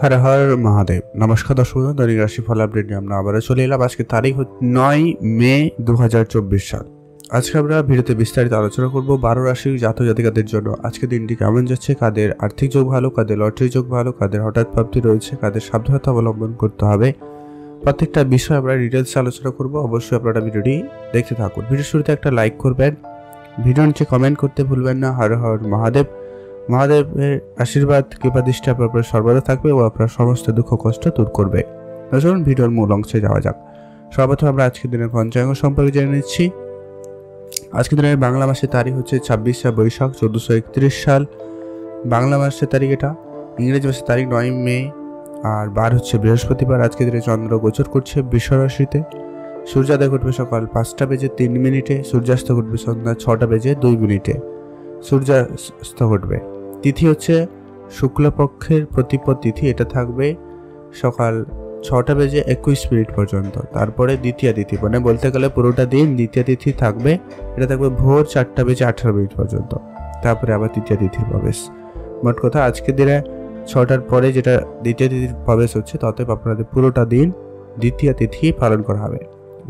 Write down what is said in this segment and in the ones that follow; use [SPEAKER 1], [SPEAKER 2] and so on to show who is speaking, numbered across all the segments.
[SPEAKER 1] হর হর মহাদেব। নমস্কার দর্শক বন্ধু, দৈনিক রাশিফল আপডেট নিয়ে আমরা আবারও চলে এলাম। আজকে তারিখ 9 মে 2024 সাল। আজকে আমরা ভিডিওতে বিস্তারিত আলোচনা করব 12 রাশির জাতক জাতিকাদের জন্য আজকে দিনটি কেমন যাচ্ছে, কাদের আর্থিক যোগ ভালো, কাদের লটারি যোগ ভালো, কাদের হঠাৎ প্রাপ্তি রয়েছে, কাদের সাবধানতা অবলম্বন করতে হবে, প্রত্যেকটা বিষয় আমরা ডিটেলস আলোচনা করব। অবশ্যই আপনারা ভিডিওটি দেখতে থাকুন। ভিডিও শুরুতে একটা লাইক করবেন, ভিডিওর নিচে কমেন্ট করতে ভুলবেন না। হর হর মহাদেব। মহাদেবের আশীর্বাদ কৃপা দৃষ্টি আপনার উপর সর্বদা থাকবে ও আপনার সমস্ত দুঃখ কষ্ট দূর করবে। চলুন ভিডিওর মূল অংশে যাওয়া যাক। সর্বপ্রথম আমরা আজকের দিনের পঞ্চাঙ্গ সম্পর্কে জেনে নিচ্ছি। আজকের দিনের বাংলা মাসের তারিখ হচ্ছে 26শে বৈশাখ 1431 সাল। বাংলা মাসের তারিখ এটা। ইংরেজি মাসের তারিখ 9 মে আর বার হচ্ছে বৃহস্পতিবার। আজকের দিনে চন্দ্র গোচর করছে বৃষ রাশিতে। সূর্যোদয় ঘটবে সকাল 5টা বেজে 3 মিনিটে, সূর্যাস্ত ঘটবে সন্ধ্যা 6টা বেজে 2 মিনিটে সূর্যাস্ত ঘটবে। তিথি হচ্ছে শুক্লপক্ষের প্রতিপদ তিথি, এটা থাকবে সকাল 6টা বেজে 21 মিনিট পর্যন্ত। তারপরে দ্বিতীয় তিথি, মানে বলতে গেলে পুরোটা দিন দ্বিতীয় তিথি থাকবে, এটা থাকবে ভোর 4টা বেজে 18 মিনিট পর্যন্ত। তারপরে আবার তৃতীয় তিথির প্রবেশ। মোট কথা আজকের দিনে 6টার পরে যেটা দ্বিতীয় তিথির প্রবেশ হচ্ছে, ততএব আপনাদের পুরোটা দিন দ্বিতীয় তিথি পালন করা হবে।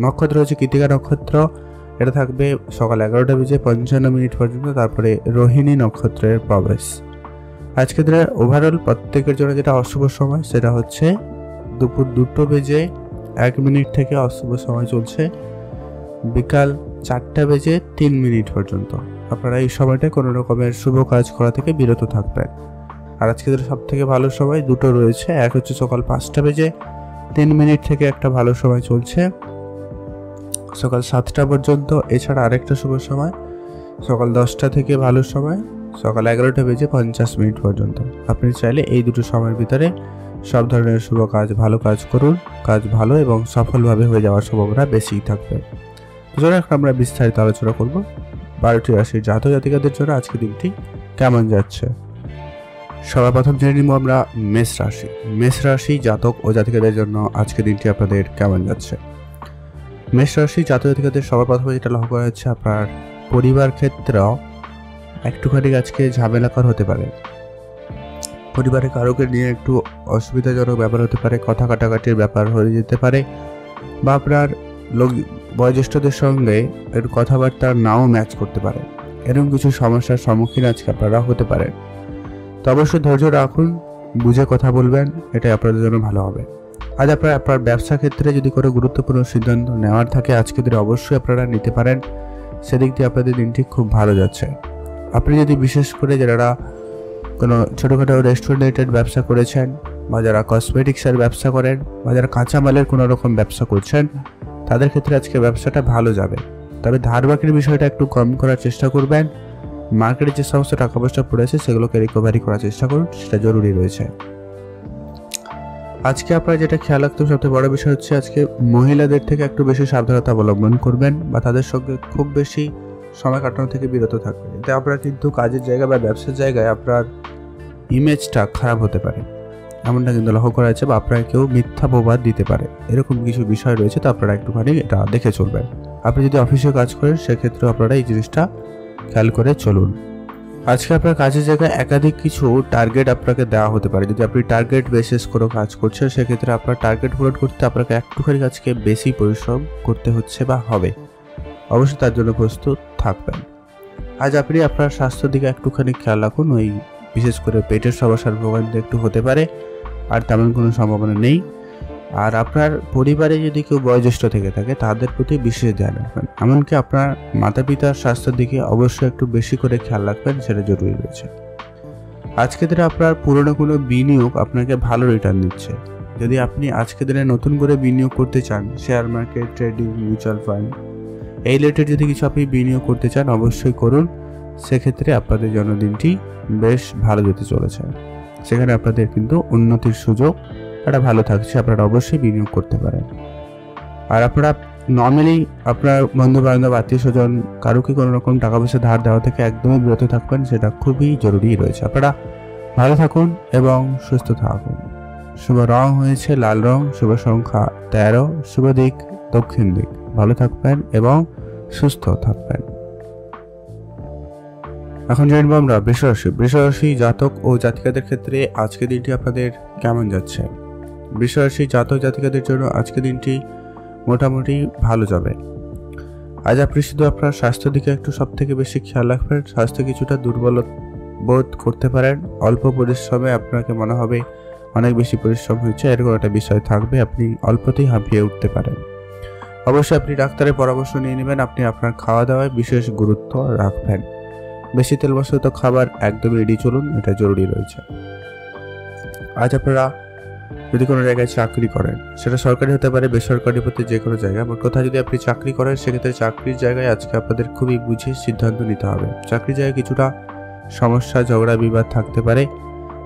[SPEAKER 1] নক্ষত্র হচ্ছে কৃত্তিকা নক্ষত্র, এটা থাকবে সকাল 11টা বেজে 55 মিনিট পর্যন্ত। তারপরে রোহিণী নক্ষত্রের প্রবেশ। আজকে দিনে ওভারঅল প্রত্যেকের জন্য যেটা অশুভ সময় সেটা হচ্ছে দুপুর 2টো বেজে 1 মিনিট থেকে অশুভ সময় চলছে বিকাল 4টা বেজে 3 মিনিট পর্যন্ত। আপনারা এই সময়টায় কোনো রকমের শুভ কাজ করা থেকে বিরত থাকবেন। আর আজকে দিনে সব থেকে ভালো সময় দুটো রয়েছে। এক হচ্ছে সকাল 5টা বেজে 3 মিনিট থেকে একটা ভালো সময় চলছে সকাল 7টা পর্যন্ত। এছাড়া আরেকটা শুভ সময় সকাল 10টা থেকে ভালো সময় সকাল 11টা বেজে 50 মিনিট পর্যন্ত। আপনি চাইলে এই দুটো সময়ের ভিতরে সব ধরনের শুভ কাজ, ভালো কাজ করুন। কাজ ভালো এবং সফলভাবে হয়ে যাওয়ার সম্ভাবনা বেশিই থাকবে। সুতরাং আমরা বিস্তারিত আলোচনা করব 12টি রাশির জাতক জাতিকাদের জন্য আজকে দিনটি কেমন যাচ্ছে। সর্বপ্রথম জেনে নিব আমরা মেষ রাশি। মেষ রাশি জাতক ও জাতিকাদের জন্য আজকে দিনটি আপনাদের কেমন যাচ্ছে। মেষ রাশি জাতক জাতিকাদের সবার প্রথমে যেটা লক্ষ্য করা হচ্ছে, আপনার পরিবার ক্ষেত্রেও একটুখানি আজকে ঝামেলাকর হতে পারে। পরিবারের কারোকে নিয়ে একটু অসুবিধাজনক ব্যাপার হতে পারে, কথা কাটাকাটির ব্যাপার হয়ে যেতে পারে, বা আপনার বয়োজ্যেষ্ঠদের সঙ্গে একটু কথাবার্তা নাও ম্যাচ করতে পারে। এরকম কিছু সমস্যার সম্মুখীন আজকে আপনারা হতে পারেন। তো অবশ্যই ধৈর্য রাখুন, বুঝে কথা বলবেন, এটাই আপনাদের জন্য ভালো হবে। আজ আপনার ব্যবসা ক্ষেত্রে যদি কোনো গুরুত্বপূর্ণ সিদ্ধান্ত নেওয়ার থাকে আজকে দিনে অবশ্যই আপনারা নিতে পারেন। সেদিক দিয়ে আপনাদের দিনটি খুব ভালো যাচ্ছে। আপনি যদি বিশেষ করে যারা কোনো ছোটোখাটো রেস্টুরেন্টের ব্যবসা করেছেন, বা যারা কসমেটিক্সের ব্যবসা করেন, বা যারা কাঁচামালের কোনো রকম ব্যবসা করছেন, তাদের ক্ষেত্রে আজকে ব্যবসাটা ভালো যাবে। তবে ধার বাকির বিষয়টা একটু কম করার চেষ্টা করবেন। মার্কেটে যে সমস্ত টাকা পয়সা পড়েছে সেগুলোকে রিকভারি করার চেষ্টা করুন, সেটা জরুরি রয়েছে। আজকে আপনারা যেটা খেয়াল রাখতে সবথেকে বড় বিষয় হচ্ছে, আজকে মহিলাদের থেকে একটু বেশি সাবধানতা অবলম্বন করবেন, বা তাদের সঙ্গে খুব বেশি সময় কাটানো থেকে বিরত থাকবেন। এতে আপনার কিন্তু কাজের জায়গা বা ব্যবসার জায়গায় আপনার ইমেজটা খারাপ হতে পারে, এমনটা কিন্তু লক্ষ্য করা যাচ্ছে। বা আপনার কেউ মিথ্যা প্রবাদ দিতে পারে, এরকম কিছু বিষয় রয়েছে। তো আপনারা একটুখানি এটা দেখে চলবেন। আপনি যদি অফিসে কাজ করেন সেক্ষেত্রে আপনারা এই জিনিসটা খেয়াল করে চলুন। আজকে আপনার কাজের জায়গায় একাধিক কিছু টার্গেট আপনাকে দেওয়া হতে পারে। যদি আপনি টার্গেট বেসিস কোনো কাজ করছেন সেক্ষেত্রে আপনার টার্গেট পূরণ করতে আপনাকে একটুখানি আজকে বেশি পরিশ্রম করতে হচ্ছে বা হবে। অবশ্যই তার জন্য প্রস্তুত থাকবেন। আজ আপনি আপনার স্বাস্থ্যের দিকে একটুখানি খেয়াল রাখুন। ওই বিশেষ করে পেটের সমস্যার ভোগান্তি একটু হতে পারে, আর তেমন কোনো সম্ভাবনা নেই। আর আপনার পরিবারে যদি কেউ বয়োজ্যেষ্ঠ থেকে থাকে তাদের প্রতি বিশেষ ধ্যান রাখবেন। এমনকি আপনার মাতা পিতার স্বাস্থ্যের দিকে অবশ্যই একটু বেশি করে খেয়াল রাখবেন, সেটা জরুরি রয়েছে। আজকে দিনে আপনার পুরনো কোনো বিনিয়োগ আপনাকে ভালো রিটার্ন দিচ্ছে। যদি আপনি আজকে দিনে নতুন করে বিনিয়োগ করতে চান, share market, trading, mutual fund, এই রিলেটেড যদি কিছু আপনি বিনিয়োগ করতে চান অবশ্যই করুন। সেক্ষেত্রে আপনাদের জন্মদিনটি বেশ ভালো যেতে চলেছে। সেখানে আপনাদের কিন্তু উন্নতির সুযোগ একটা ভালো থাকছে, আপনারা অবশ্যই বিনিয়োগ করতে পারেন। আর আপনারা নর্মালি আপনার বন্ধু বান্ধব, আত্মীয় স্বজন কারোকে কোনো রকম টাকা পয়সা ধার দেওয়া থেকে একদমই বিরত থাকবেন, সেটা খুবই জরুরি রয়েছে। আপনারা ভালো থাকুন এবং সুস্থ থাকুন। শুভ রং হয়েছে লাল রং, শুভ সংখ্যা 13, শুভ দিক দক্ষিণ দিক। ভালো থাকবেন এবং সুস্থ থাকবেন। এখন জানবো আমরা বৃষরাশি জাতক ও জাতিকাদের ক্ষেত্রে আজকের দিনটি আপনাদের কেমন যাচ্ছে। বৃষরাশি জাতক জাতিকাদের জন্য আজকের দিনটি মোটামুটি ভালো যাবে। আজ আপনি শুধু আপনার স্বাস্থ্যের দিকে একটু সব থেকে বেশি খেয়াল রাখবেন। স্বাস্থ্য কিছুটা দুর্বল বোধ করতে পারেন। অল্প পরিশ্রমে আপনাকে মনে হবে অনেক বেশি পরিশ্রম হয়েছে, এরকম একটা বিষয় থাকবে। আপনি অল্পতেই হাঁপিয়ে উঠতে পারেন। অবশ্যই আপনি ডাক্তারের পরামর্শ নিয়ে নেবেন। আপনি আপনার খাওয়া দাওয়ায় বিশেষ গুরুত্ব রাখবেন। বেশি তেল মশলাযুক্ত খাবার একদমই এড়িয়ে চলুন, এটা জরুরি রয়েছে। আজ আপনারা যদি কোনো জায়গায় চাকরি করেন, সেটা সরকারি হতে পারে, বেসরকারি হতে যে কোনো জায়গায়, মোট কথা যদি আপনি চাকরি করেন সেক্ষেত্রে চাকরির জায়গায় আজকে আপনাদের খুবই বুঝে সিদ্ধান্ত নিতে হবে। চাকরির জায়গায় কিছুটা সমস্যা, ঝগড়া, বিবাদ থাকতে পারে,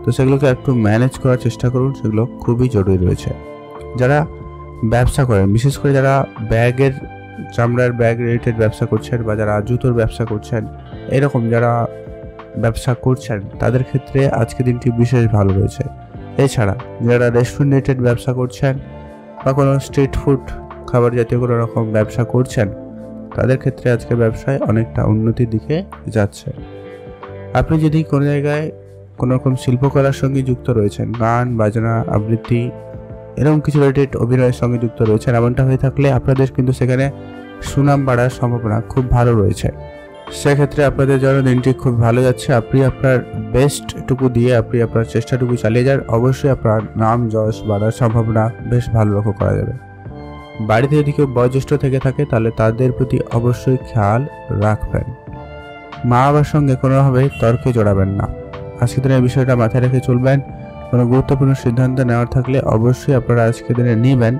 [SPEAKER 1] তো সেগুলোকে একটু ম্যানেজ করার চেষ্টা করুন, সেগুলো খুবই জরুরি রয়েছে। যারা ব্যবসা করেন, বিশেষ করে যারা ব্যাগের, চামড়ার ব্যাগ রিলেটেড ব্যবসা করছেন বা যারা জুতোর ব্যবসা করছেন, এরকম যারা ব্যবসা করছেন তাদের ক্ষেত্রে আজকে দিনটি বিশেষ ভালো রয়েছে। এছাড়া যারা রেস্টুরেন্ট রিলেটেড ব্যবসা করছেন বা কোনো স্ট্রিট ফুড খাবার জাতীয় কোনো রকম ব্যবসা করছেন, তাদের ক্ষেত্রে আজকে ব্যবসায় অনেকটা উন্নতির দিকে যাচ্ছে। আপনি যদি কোনো জায়গায় কোনো রকম শিল্পকলার সঙ্গে যুক্ত রয়েছেন, গান বাজনা আবৃত্তি এরকম কিছু রিলেটেড অভিনয়ের সঙ্গে যুক্ত রয়েছেন, এমনটা হয়ে থাকলে আপনাদের কিন্তু সেখানে সুনাম বাড়ার সম্ভাবনা খুব ভালো রয়েছে। সেক্ষেত্রে আপনাদের জন্য দিনটি খুব ভালো যাচ্ছে। আপনি আপনার বেস্টটুকু দিয়ে আপনি আপনার চেষ্টাটুকু চালিয়ে যান, অবশ্যই আপনার নাম যশ বাড়ার সম্ভাবনা বেশ ভালো লক্ষ্য করা যাবে। বাড়িতে যদি কেউ বয়োজ্যেষ্ঠ থেকে থাকে তাহলে তাদের প্রতি অবশ্যই খেয়াল রাখবেন। মা বাবার সঙ্গে কোনোভাবে তর্কে জড়াবেন না। আজকের দিনে এই বিষয়টা মাথায় রেখে চলবেন। কোনো গুরুত্বপূর্ণ সিদ্ধান্ত নেওয়ার থাকলে অবশ্যই আপনারা আজকের দিনে নেবেন,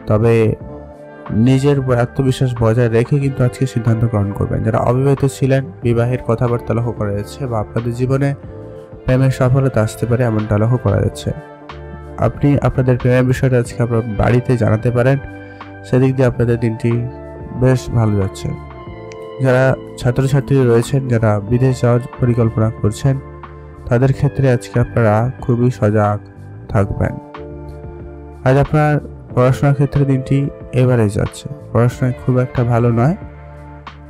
[SPEAKER 1] তবে নিজের আত্মবিশ্বাস বজায় রেখে কিন্তু আজকে সিদ্ধান্ত গ্রহণ করবেন। যারা অবিবাহিত ছিলেন, বিবাহের কথাবার্তা লক্ষ্য করা যাচ্ছে বা আপনাদের জীবনে প্রেমের সফলতা আসতে পারে এমনটা লক্ষ্য করা যাচ্ছে। আপনি আপনাদের প্রেমের বিষয়টা আজকে আপনার বাড়িতে জানাতে পারেন, সেদিক দিয়ে আপনাদের দিনটি বেশ ভালো যাচ্ছে। যারা ছাত্রছাত্রী রয়েছেন, যারা বিদেশ যাওয়ার পরিকল্পনা করছেন, তাদের ক্ষেত্রে আজকে আপনারা খুবই সজাগ থাকবেন। আজ আপনার পড়াশোনার ক্ষেত্রে দিনটি এভারেজ যাচ্ছে। পড়াশোনায় খুব একটা ভালো নয়,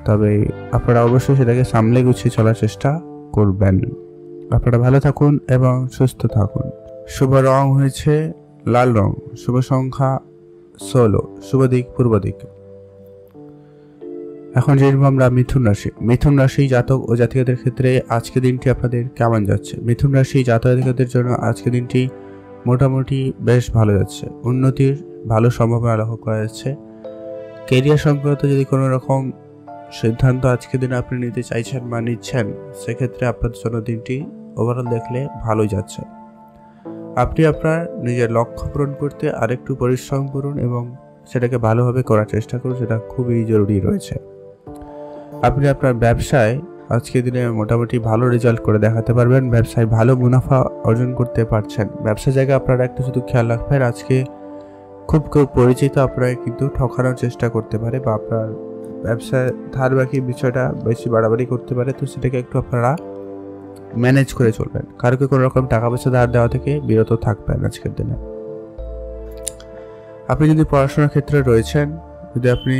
[SPEAKER 1] তবে আপনারা অবশ্যই সেটাকে সামলে গুছিয়ে চলার চেষ্টা করবেন। আপনারা ভালো থাকুন এবং সুস্থ থাকুন। শুভ রং হয়েছে লাল রং, শুভ সংখ্যা 16, শুভ দিক পূর্ব দিক। এখন জানবো আমরা মিথুন রাশি জাতক ও জাতিকাদের ক্ষেত্রে আজকে দিনটি আপনাদের কেমন যাচ্ছে। মিথুন রাশি জাতক জাতিকাদের জন্য আজকে দিনটি মোটামুটি বেশ ভালো যাচ্ছে। উন্নতির ভালো সম্ভাবনা লক্ষ্য করা যাচ্ছে। কেরিয়ার সংক্রান্ত যদি কোনো রকম সিদ্ধান্ত আজকে দিনে আপনি নিতে চাইছেন বা নিচ্ছেন, সেক্ষেত্রে আপনাদের জন্য দিনটি ওভারঅল দেখলে ভালোই যাচ্ছে। আপনি আপনার নিজের লক্ষ্য পূরণ করতে আরেকটু পরিশ্রম করুন এবং সেটাকে ভালোভাবে করার চেষ্টা করুন, সেটা খুবই জরুরি রয়েছে। আপনি আপনার ব্যবসায় আজকের দিনে মোটামুটি ভালো রেজাল্ট করে দেখাতে পারবেন। ব্যবসায় ভালো মুনাফা অর্জন করতে পারছেন। ব্যবসা জায়গায় আপনারা একটু শুধু খেয়াল রাখবেন, আজকে খুব কেউ পরিচিত আপনারা কিন্তু ঠকানোর চেষ্টা করতে পারে বা আপনার ব্যবসায় ধার বাকি বিষয়টা বেশি বাড়াবাড়ি করতে পারে, তো সেটাকে একটু আপনারা ম্যানেজ করে চলবেন। কারোকে কোনো রকম টাকা পয়সা ধার দেওয়া থেকে বিরত থাকবেন আজকের দিনে। আপনি যদি পড়াশোনার ক্ষেত্রে রয়েছেন, যদি আপনি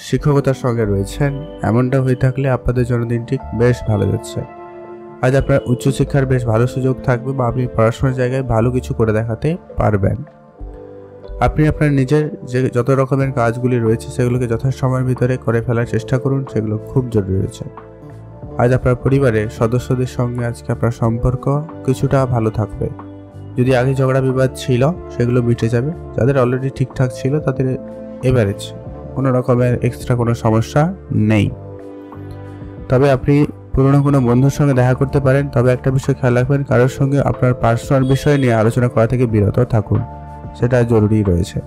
[SPEAKER 1] শিক্ষকতার সঙ্গে রয়েছেন, এমনটা হয়ে থাকলে আপনাদের জন্মদিনটি বেশ ভালো যাচ্ছে। আজ আপনার উচ্চশিক্ষার বেশ ভালো সুযোগ থাকবে বা আপনি পড়াশোনার জায়গায় ভালো কিছু করে দেখাতে পারবেন। আপনি আপনার নিজের যে যত রকমের কাজগুলি রয়েছে সেগুলোকে যথাসময়ের ভিতরে করে ফেলার চেষ্টা করুন, সেগুলো খুব জরুরি রয়েছে। আজ আপনার পরিবারের সদস্যদের সঙ্গে আজকে আপনার সম্পর্ক কিছুটা ভালো থাকবে। যদি আগে ঝগড়া বিবাদ ছিল সেগুলো মিটে যাবে। যাদের অলরেডি ঠিকঠাক ছিল তাদের এভারেজ, কোনো রকমের এক্সট্রা কোনো সমস্যা নেই। তবে আপনি পুরনো কোনো বন্ধুর সঙ্গে দেখা করতে পারেন, তবে একটা বিষয় খেয়াল রাখবেন, কারোর সঙ্গে আপনার পার্সোনাল বিষয় নিয়ে আলোচনা করা থেকে বিরত থাকুন, সেটা জরুরি রয়েছে।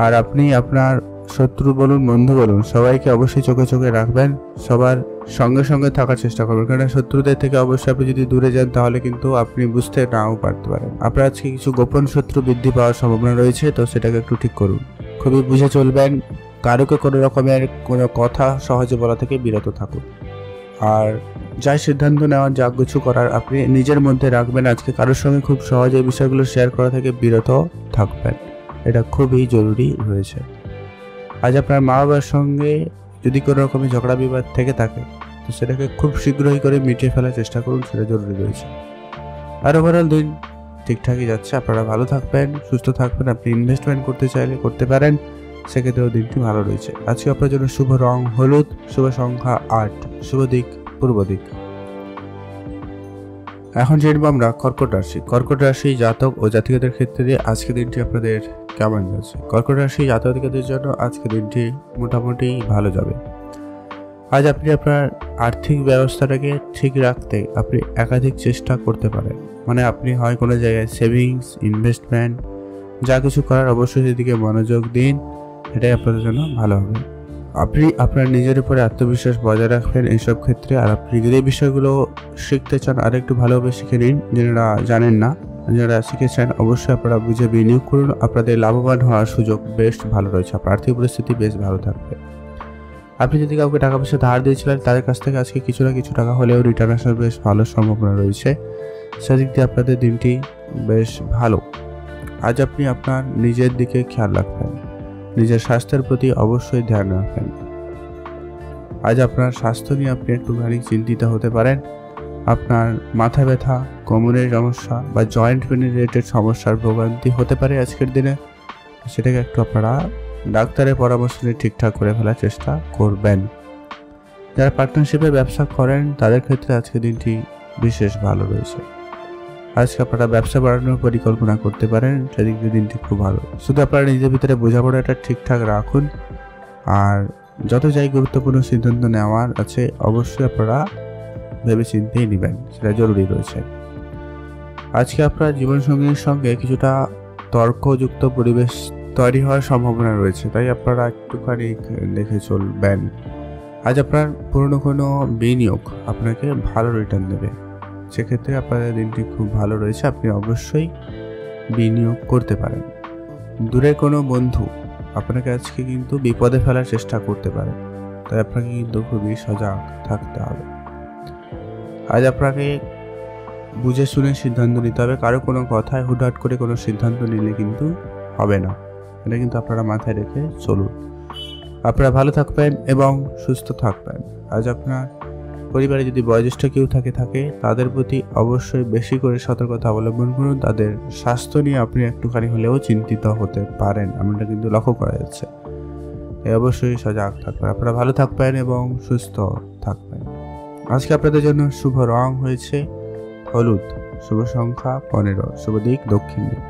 [SPEAKER 1] আর আপনি আপনার শত্রু বলুন বন্ধু বলুন সবাইকে অবশ্যই চোখে চোখে রাখবেন, সবার সঙ্গে সঙ্গে থাকার চেষ্টা করবেন। কারণ শত্রুদের থেকে অবশ্যই আপনি যদি দূরে যান তাহলে কিন্তু আপনি বুঝতে নাও পারতে পারেন। আপনার আজকে কিছু গোপন শত্রু বৃদ্ধি পাওয়ার সম্ভাবনা রয়েছে, তো সেটাকে একটু ঠিক করুন। খুবই বুঝে চলবেন। কারোকে কোনো রকমের কোনো কথা সহজে বলা থেকে বিরত থাকুন। আর যাই সিদ্ধান্ত নেওয়ার যা কিছু করার আপনি নিজের মধ্যে রাখবেন। আজকে কারোর সঙ্গে খুব সহজে এই বিষয়গুলো শেয়ার করা থেকে বিরত থাকবেন, এটা খুবই জরুরি রয়েছে। আজ আপনার মা বাবার সঙ্গে যদি কোনো রকমের ঝগড়া বিবাদ থেকে থাকে, তো সেটাকে খুব শীঘ্রই করে মিটিয়ে ফেলার চেষ্টা করুন, সেটা জরুরি রয়েছে। আর ওভারঅল দিন ঠিকঠাকই যাচ্ছে, আপনারা ভালো থাকবেন, সুস্থ থাকবেন। আপনি ইনভেস্টমেন্ট করতে চাইলে করতে পারেন, সেক্ষেত্রেও দিনটি ভালো রয়েছে। আজকে আপনার জন্য শুভ রং হলুদ, শুভ সংখ্যা 8, শুভ দিক পূর্ব দিক। এখন জানবো আমরা কর্কট রাশি। কর্কট রাশি জাতক ও জাতিকাদের ক্ষেত্রে আজকে দিনটি আপনাদের কেমন যাচ্ছে? কর্কট রাশি জাতক জাতিকাদের জন্য আজকে দিনটি মোটামুটি ভালো যাবে। আজ আপনি আপনার আর্থিক ব্যবস্থাটাকে ঠিক রাখতে আপনি একাধিক চেষ্টা করতে পারেন। মানে আপনি হয় কোনো জায়গায় সেভিংস, ইনভেস্টমেন্ট যা কিছু করার অবশ্যই সেদিকে মনোযোগ দিন, এটাই আপনাদের জন্য ভালো হবে। আপনি আপনার নিজের উপরে আত্মবিশ্বাস বজায় রাখবেন এইসব ক্ষেত্রে। আর আপনি যদি এই বিষয়গুলো শিখতে চান আর একটু ভালোভাবে শিখে নিন, যারা জানেন না, যারা শিখেছেন অবশ্যই আপনারা বুঝে বিনিয়োগ করুন। আপনাদের লাভবান হওয়ার সুযোগ বেশ ভালো রয়েছে, আপনার আর্থিক পরিস্থিতি বেশ ভালো থাকবে। আপনি যদি কাউকে টাকা পয়সা ধার দিয়েছিলেন তাদের কাছ থেকে আজকে কিছু না কিছু টাকা হলেও রিটার্ন আসার বেশ ভালো সম্ভাবনা রয়েছে, সেদিক দিয়ে আপনাদের দিনটি বেশ ভালো। আজ আপনি আপনার নিজের দিকে খেয়াল রাখবেন, নিজের স্বাস্থ্যের প্রতি অবশ্যই ধ্যান রাখবেন। আজ আপনার স্বাস্থ্য নিয়ে আপনি একটুখানি চিন্তিত হতে পারেন। আপনার মাথা ব্যথা, কোমরের সমস্যা বা জয়েন্ট পেন রিলেটেড সমস্যার ভোগান্তি হতে পারে আজকের দিনে, সেটাকে একটু আপনারা ডাক্তারের পরামর্শ নিয়ে ঠিকঠাক করে ফেলার চেষ্টা করবেন। যারা পার্টনারশিপে ব্যবসা করেন তাদের ক্ষেত্রে আজকের দিনটি বিশেষ ভালো রয়েছে। আজকে আপনারা ব্যবসা বাড়ানোর পরিকল্পনা করতে পারেন, সেদিক দিয়ে দিনটি খুব ভালো। শুধু আপনারা নিজের ভিতরে বোঝাপড়াটা ঠিকঠাক রাখুন। আর যত যাই গুরুত্বপূর্ণ সিদ্ধান্ত নেওয়ার আছে অবশ্যই আপনারা ভেবে চিন্তেই নেবেন, সেটা জরুরি রয়েছে। আজকে আপনার জীবনসঙ্গীর সঙ্গে কিছুটা তর্কযুক্ত পরিবেশ তৈরি হওয়ার সম্ভাবনা রয়েছে, তাই আপনারা একটুখানি দেখে চলবেন। আজ আপনার পুরনো কোনো বিনিয়োগ আপনাকে ভালো রিটার্ন দেবে, সেক্ষেত্রে আপনাদের দিনটি খুব ভালো রয়েছে, আপনি অবশ্যই বিনিয়োগ করতে পারেন। দূরে কোনো বন্ধু আপনাকে আজকে কিন্তু বিপদে ফেলার চেষ্টা করতে পারে, তাই আপনাকে কিন্তু খুবই সজাগ থাকতে হবে। আজ আপনাকে বুঝে শুনে সিদ্ধান্ত নিতে হবে, কারো কোনো কথায় হুটহাট করে কোনো সিদ্ধান্ত নিলে কিন্তু হবে না, এটা কিন্তু আপনারা মাথায় রেখে চলুন। আপনারা ভালো থাকবেন এবং সুস্থ থাকবেন। আজ আপনার পরিবারে যদি বয়োজ্যেষ্ঠ কেউ থাকে তাদের প্রতি অবশ্যই বেশি করে সতর্কতা অবলম্বন করুন। তাদের স্বাস্থ্য নিয়ে আপনি একটুখানি হলেও চিন্তিত হতে পারেন, এমনটা কিন্তু লক্ষ্য করা যাচ্ছে, তাই অবশ্যই সজাগ থাকবেন। আপনারা ভালো থাকবেন এবং সুস্থ থাকবেন। আজকে আপনাদের জন্য শুভ রং হয়েছে হলুদ, শুভ সংখ্যা 15, শুভ দিক দক্ষিণ দিক।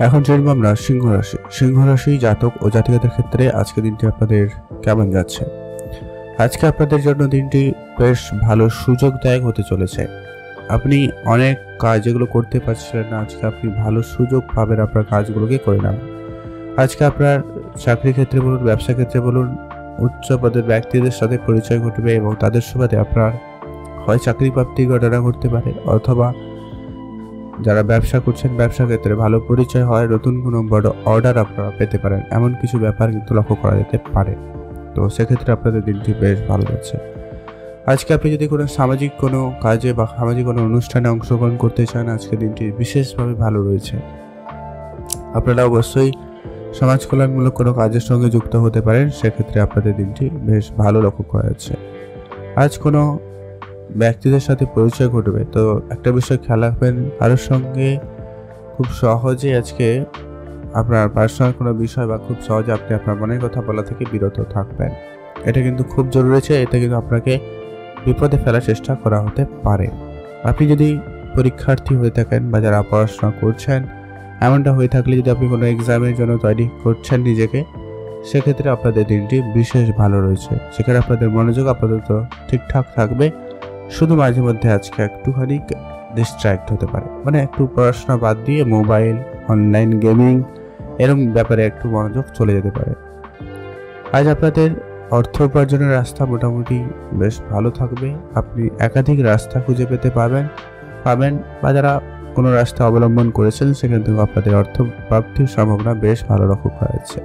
[SPEAKER 1] এখন জানবো আমরা সিংহ রাশি। সিংহ রাশি জাতক ও জাতিকাদের ক্ষেত্রে আজকে দিনটি আপনাদের কেমন যাচ্ছে? আজকে আপনাদের জন্য দিনটি বেশ ভালো সুযোগদায়ক হতে চলেছে। আপনি অনেক কাজ যেগুলো করতে পারছিলেন না, আজকে আপনি ভালো সুযোগ পাবেন আপনার কাজগুলোকে করে নেওয়া। আজকে আপনার চাকরি ক্ষেত্রে বলুন, ব্যবসা ক্ষেত্রে বলুন, উচ্চ পদের ব্যক্তিদের সাথে পরিচয় ঘটবে এবং তাদের সুবাদে আপনার হয় চাকরি প্রাপ্তির ঘটনা ঘটতে পারে, অথবা যারা ব্যবসা করছেন ব্যবসা ক্ষেত্রে ভালো পরিচয় হয়, নতুন কোনো বড় অর্ডার আপনারা পেতে পারেন, এমন কিছু ব্যাপার কিন্তু লক্ষ্য করা যেতে পারে। তো সেক্ষেত্রে আপনাদের দিনটি বেশ ভালো যাচ্ছে। আজকে আপনি যদি কোনো সামাজিক কোনো কাজে বা সামাজিক কোনো অনুষ্ঠানে অংশগ্রহণ করতে চান, আজকে দিনটি বিশেষভাবে ভালো রয়েছে। আপনারা অবশ্যই সমাজ কল্যাণমূলক কোনো কাজের সঙ্গে যুক্ত হতে পারেন, সেক্ষেত্রে আপনাদের দিনটি বেশ ভালো লক্ষ্য করা যাচ্ছে। আজ কোনো ব্যক্তিদের সাথে পরিচয় ঘটবে, তো একটা বিষয় খেয়াল রাখবেন, কারোর সঙ্গে খুব সহজে আজকে আপনার পার্সোনাল কোনো বিষয় বা খুব সহজে আপনি আপনার মনের কথা বলা থেকে বিরত থাকবেন, এটা কিন্তু খুব জরুরি রয়েছে। এতে কিন্তু আপনাকে বিপদে ফেলার চেষ্টা করা হতে পারে। আপনি যদি পরীক্ষার্থী হয়ে থাকেন বা যারা পড়াশোনা করছেন, এমনটা হয়ে থাকলে যদি আপনি কোনো এক্সামের জন্য তৈরি করছেন নিজেকে, সেক্ষেত্রে আপনাদের দিনটি বিশেষ ভালো রয়েছে। সেখানে আপনাদের মনোযোগ আপাতত ঠিকঠাক থাকবে, শুধু মাঝে মধ্যে আজকে একটুখানি ডিস্ট্র্যাক্ট হতে পারে, মানে একটু পড়াশোনা বাদ দিয়ে মোবাইল, অনলাইন গেমিং এরকম ব্যাপারে একটু মনোযোগ চলে যেতে পারে। আজ আপনাদের অর্থ উপার্জনের রাস্তা মোটামুটি বেশ ভালো থাকবে, আপনি একাধিক রাস্তা খুঁজে পেতে পাবেন বা যারা কোনো রাস্তা অবলম্বন করেছেন সেখান থেকে আপনাদের অর্থ প্রাপ্তির সম্ভাবনা বেশ ভালো লক্ষ্য করা যাচ্ছে।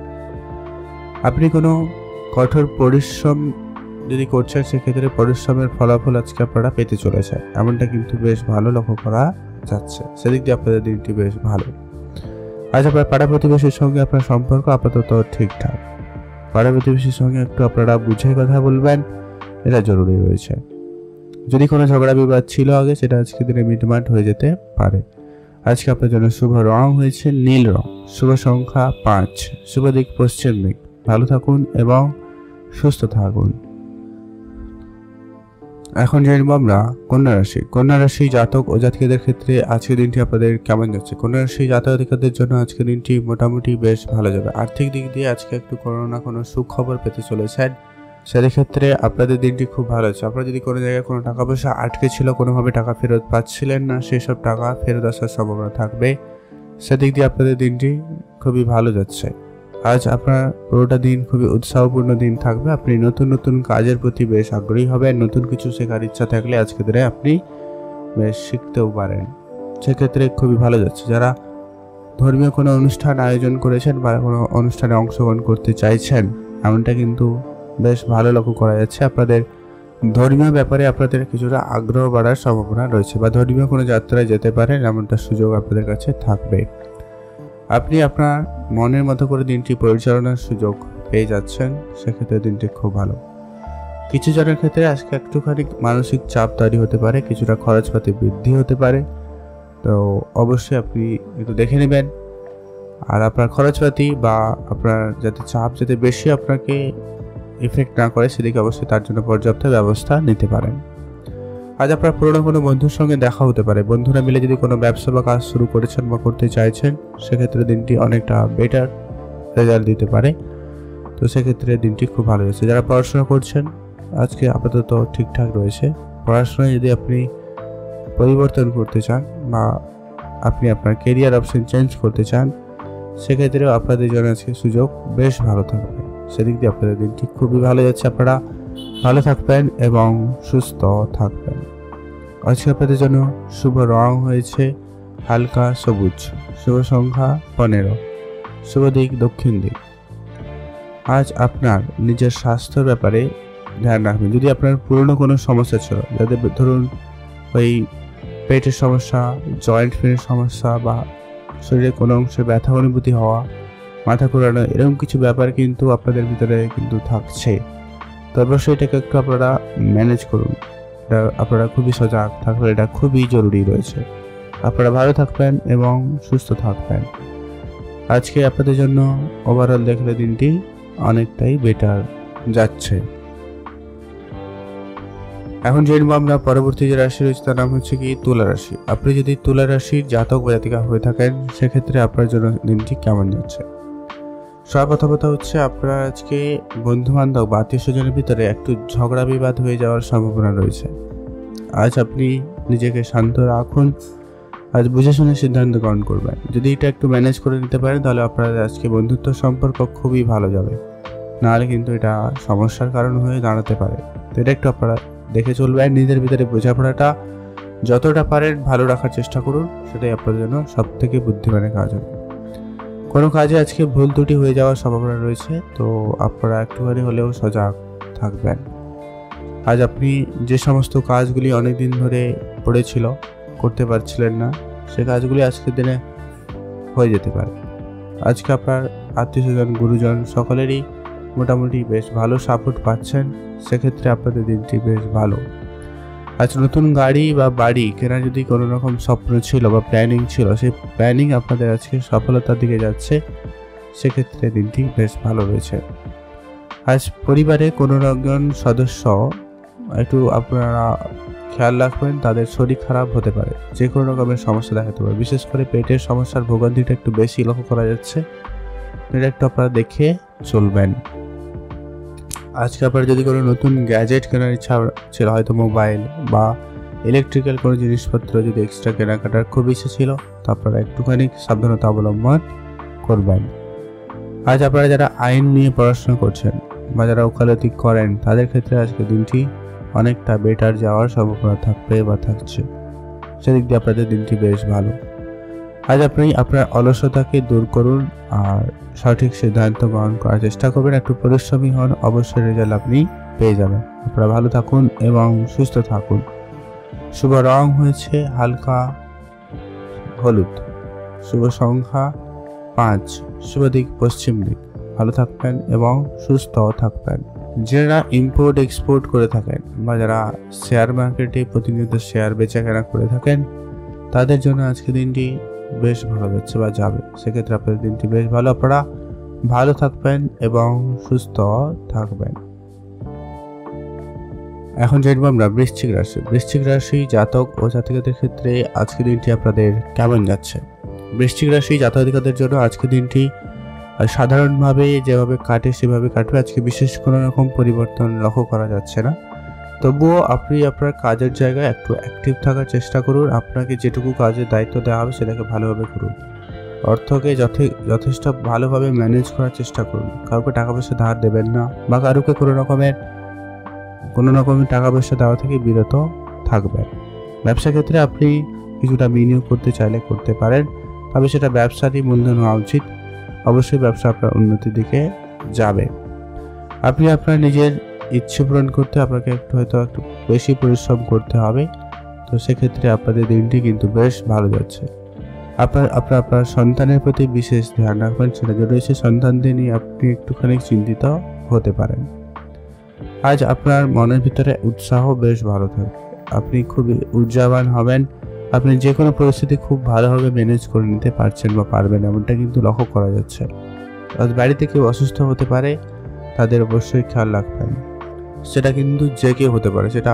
[SPEAKER 1] আপনি কোনো কঠোর পরিশ্রম যদি করছেন, সেক্ষেত্রে পরিশ্রমের ফলাফল আজকে আপনারা পেতে চলেছে, এমনটা কিন্তু বেশ ভালো লক্ষ্য করা যাচ্ছে। সেদিক দিয়ে আপনাদের দিনটি বেশ ভালো। আজ আপনার পাড়া প্রতিবেশীর সঙ্গে আপনার সম্পর্ক আপাতত ঠিকঠাক। পাড়া প্রতিবেশীর সঙ্গে একটু আপনারা বুঝে কথা বলবেন, এটা জরুরি রয়েছে। যদি কোনো ঝগড়া বিবাদ ছিল আগে, সেটা আজকে দিনে মিটমাট হয়ে যেতে পারে। আজকে আপনার জন্য শুভ রং হয়েছে নীল রং, শুভ সংখ্যা 5, শুভ দিক পশ্চিম দিক। ভালো থাকুন এবং সুস্থ থাকুন। এখন জানবো আমরা কন্যা রাশি জাতক ও জাতিকাদের ক্ষেত্রে আজকের দিনটি আপনাদের কেমন যাচ্ছে। কন্যা রাশি জাতক জাতিকাদের জন্য আজকের দিনটি মোটামুটি বেশ ভালো যাবে। আর্থিক দিক দিয়ে আজকে একটু কোনো না কোনো সুখবর পেতে চলেছেন, সেক্ষেত্রে আপনাদের দিনটি খুব ভালো আছে। আপনারা যদি কোনো জায়গায় কোনো টাকা পয়সা আটকে ছিল, কোনোভাবে টাকা ফেরত পাচ্ছিলেন না, সেসব টাকা ফেরত আসার সম্ভাবনা থাকবে। সেদিক দিয়ে আপনাদের দিনটি খুবই ভালো যাচ্ছে। আজ আপনার পুরোটা দিন খুবই উৎসাহপূর্ণ দিন থাকবে। আপনি নতুন নতুন কাজের প্রতি বেশ আগ্রহী হবেন। নতুন কিছু শেখার ইচ্ছা থাকলে আজকে দিনে আপনি বেশ শিখতেও পারেন, সেক্ষেত্রে খুবই ভালো যাচ্ছে। যারা ধর্মীয় কোনো অনুষ্ঠান আয়োজন করেছেন বা কোনো অনুষ্ঠানে অংশগ্রহণ করতে চাইছেন, এমনটা কিন্তু বেশ ভালো লক্ষ্য করা যাচ্ছে। আপনাদের ধর্মীয় ব্যাপারে আপনাদের কিছুটা আগ্রহ বাড়ার সম্ভাবনা রয়েছে, বা ধর্মীয় কোনো যাত্রায় যেতে পারেন, এমনটা সুযোগ আপনাদের কাছে থাকবে। আপনি আপনার মনের মতো করে দিনটি পরিচালনার সুযোগ পেয়ে যাচ্ছেন, সেক্ষেত্রে দিনটি খুব ভালো। কিছু জনের ক্ষেত্রে আজকে একটুখানি মানসিক চাপ তৈরি হতে পারে, কিছুটা খরচপাতি বৃদ্ধি হতে পারে, তো অবশ্যই আপনি একটু দেখে নেবেন। আর আপনার খরচপাতি বা আপনার যাতে চাপ যাতে বেশি আপনাকে এফেক্ট না করে, সেদিকে অবশ্যই তার জন্য পর্যাপ্ত ব্যবস্থা নিতে পারেন। আজ আপনার পুরোনো কোনো বন্ধুর সঙ্গে দেখা হতে পারে। বন্ধুরা মিলে যদি কোনো ব্যবসা বা কাজ শুরু করেছেন বা করতে চাইছেন, সেক্ষেত্রে দিনটি অনেকটা বেটার রেজাল্ট দিতে পারে, তো সেক্ষেত্রে দিনটি খুব ভালো হয়েছে। যারা পড়াশোনা করছেন, আজকে আপাতত ঠিকঠাক রয়েছে। পড়াশোনায় যদি আপনি পরিবর্তন করতে চান বা আপনি আপনার কেরিয়ার অপশন চেঞ্জ করতে চান, সেক্ষেত্রেও আপনাদের জন্য আজকে সুযোগ বেশ ভালো থাকবে। সেদিক দিয়ে আপনাদের দিনটি খুবই ভালো যাচ্ছে। আপনারা ভালো থাকবেন এবং সুস্থ থাকবেন। আজকে আপনাদের জন্য শুভ রং হয়েছে হালকা সবুজ, শুভ সংখ্যা 15, শুভ দিক দক্ষিণ দিক। আজ আপনার নিজের স্বাস্থ্যের ব্যাপারে ধ্যান রাখবেন। যদি আপনার পুরনো কোনো সমস্যা ছিল, যাদের ধরুন ওই পেটের সমস্যা, জয়েন্ট পেনের সমস্যা বা শরীরের কোনো অংশে ব্যথা অনুভূতি হওয়া, মাথা ঘোরানো, এরকম কিছু ব্যাপার কিন্তু আপনাদের ভিতরে কিন্তু থাকছে, তো অবশ্যই এটাকে একটু আপনারা ম্যানেজ করুন। এটা আপনারা খুবই সজাগ থাকলে এটা খুবই জরুরি রয়েছে। আপনারা ভালো থাকবেন এবং সুস্থ থাকবেন। আজকে আপনাদের জন্য ওভারঅল দেখলে দিনটি অনেকটাই বেটার যাচ্ছে। এখন জেনব আমরা পরবর্তী যে রাশি রয়েছে, তার নাম হচ্ছে কি তুলা রাশি। আপনি যদি তুলা রাশির জাতক বা জাতিকা হয়ে থাকেন, সেক্ষেত্রে আপনার জন্য দিনটি কেমন যাচ্ছে। সর্বপ্রথম কথা হচ্ছে, আপনার আজকে বন্ধু বান্ধব বা আত্মীয় স্বজনের ভিতরে একটু ঝগড়া বিবাদ হয়ে যাওয়ার সম্ভাবনা রয়েছে। আজ আপনি নিজেকে শান্ত রাখুন, আজ বুঝে শুনে সিদ্ধান্ত গ্রহণ করবেন। যদি এটা একটু ম্যানেজ করে নিতে পারেন, তাহলে আপনাদের আজকে বন্ধুত্ব সম্পর্ক খুবই ভালো যাবে। নাহলে কিন্তু এটা সমস্যার কারণ হয়ে দাঁড়াতে পারে, তো এটা একটু আপনারা দেখে চলবেন। নিজের ভিতরে বোঝাপড়াটা যতটা পারেন ভালো রাখার চেষ্টা করুন, সেটাই আপনাদের জন্য সব থেকে বুদ্ধিমানের কাজ হবে। কোনো কাজে আজকে ভুল ত্রুটি হয়ে যাওয়ার সম্ভাবনা রয়েছে, তো আপনারা একটুখানি হলেও সজাগ থাকবেন। আজ আপনি যে সমস্ত কাজগুলি অনেক দিন ধরে পড়েছিল, করতে পারছিলেন না, সে কাজগুলি আজকের দিনে হয়ে যেতে পারে। আজকে আপনার আত্মীয় স্বজন, গুরুজন সকলেরই মোটামুটি বেশ ভালো সাপোর্ট পাচ্ছেন, সেক্ষেত্রে আপনাদের দিনটি বেশ ভালো। আজ নতুন গাড়ি বা বাড়ি কেনার যদি কোনো রকম স্বপ্ন ছিল বা প্ল্যানিং ছিল, সেই প্ল্যানিং আপনাদের আজকে সফলতার দিকে যাচ্ছে, সেক্ষেত্রে দিনটি বেশ ভালো রয়েছে। আজ পরিবারে কোনো একজন সদস্য একটু আপনারা খেয়াল রাখবেন, তাদের শরীর খারাপ হতে পারে, যে কোনো রকমের সমস্যা দেখাতে পারে। বিশেষ করে পেটের সমস্যার ভোগান্তিটা একটু বেশি লক্ষ্য করা যাচ্ছে, এটা একটু আপনারা দেখে চলবেন। আজকে আপনার যদি কোনো নতুন গ্যাজেট কেনার ইচ্ছা ছিল, হয়তো মোবাইল বা ইলেকট্রিক্যাল কোনো জিনিসপত্র যদি এক্সট্রা কেনাকাটার খুব ইচ্ছে ছিল, তো আপনারা একটুখানি সাবধানতা অবলম্বন করবেন। আজ আপনারা যারা আইন নিয়ে পড়াশোনা করছেন বা যারা ওকালতি করেন, তাদের ক্ষেত্রে আজকে দিনটি অনেকটা বেটার যাওয়ার সম্ভাবনা থাকবে বা থাকছে, সেদিক দিয়ে আপনাদের দিনটি বেশ ভালো। আজ আপনি আপনার অলসতাকে দূর করুন আর সঠিক সিদ্ধান্ত গ্রহণ করার চেষ্টা করবেন। একটু পরিশ্রমী হন, অবশ্যই রেজাল্ট আপনি পেয়ে যাবেন। আপনারা ভালো থাকুন এবং সুস্থ থাকুন। শুভ রং হয়েছে হালকা হলুদ, শুভ সংখ্যা 5, শুভ দিক পশ্চিম দিক। ভালো থাকবেন এবং সুস্থ থাকবেন। যারা ইম্পোর্ট এক্সপোর্ট করে থাকেন বা যারা শেয়ার মার্কেটে প্রতিনিয়ত শেয়ার বেচা কেনা করে থাকেন, তাদের জন্য আজকে দিনটি বেশ ভালো যাচ্ছে বা যাবে। সেক্ষেত্রে আপনাদের দিনটি বেশ ভালো, আপনারা ভালো থাকবেন এবং সুস্থ থাকবেন। এখন জানবো আমরা বৃশ্চিক রাশি জাতক ও জাতিকাদের ক্ষেত্রে আজকে দিনটি আপনাদের কেমন যাচ্ছে। বৃশ্চিক রাশি জাতকাদের জন্য আজকে দিনটি সাধারণভাবে যেভাবে কাটে সেভাবে কাটবে। আজকে বিশেষ কোনো রকম পরিবর্তন লক্ষ্য করা যাচ্ছে না। তবুও আপনি আপনার কাজের জায়গায় একটু অ্যাক্টিভ থাকার চেষ্টা করুন। আপনাকে যেটুকু কাজের দায়িত্ব দেওয়া হবে সেটাকে ভালোভাবে করুন। অর্থকে যথেষ্ট ভালোভাবে ম্যানেজ করার চেষ্টা করুন। কাউকে টাকা পয়সা ধার দেবেন না বা কারোকে কোনো রকমের টাকা পয়সা দেওয়া থেকে বিরত থাকবেন। ব্যবসা ক্ষেত্রে আপনি কিছুটা বিনিয়োগ করতে চাইলে করতে পারেন, তবে সেটা ব্যবসারই মূলধন হওয়া উচিত। অবশ্যই ব্যবসা আপনার উন্নতির দিকে যাবে। আপনি আপনার নিজের ইচ্ছে পূরণ করতে আপনাকে একটু বেশি পরিশ্রম করতে হবে। তো সেক্ষেত্রে আপনাদের দিনটি কিন্তু বেশ ভালো যাচ্ছে। আপনার সন্তানের প্রতি বিশেষ ধ্যান রাখবেন, সেটা জন্য সন্তানদের নিয়ে আপনি একটুখানি চিন্তিত হতে পারেন। আজ আপনার মনের ভিতরে উৎসাহ বেশ ভালো থাকবে, আপনি খুবই ঊর্জাবান হবেন। আপনি যে কোনো পরিস্থিতি খুব ভালোভাবে ম্যানেজ করে নিতে পারছেন বা পারবেন, এমনটা কিন্তু লক্ষ্য করা যাচ্ছে। আজ বাড়িতে কেউ অসুস্থ হতে পারে, তাদের অবশ্যই খেয়াল রাখবেন। সেটা কিন্তু যে কেউ হতে পারে, সেটা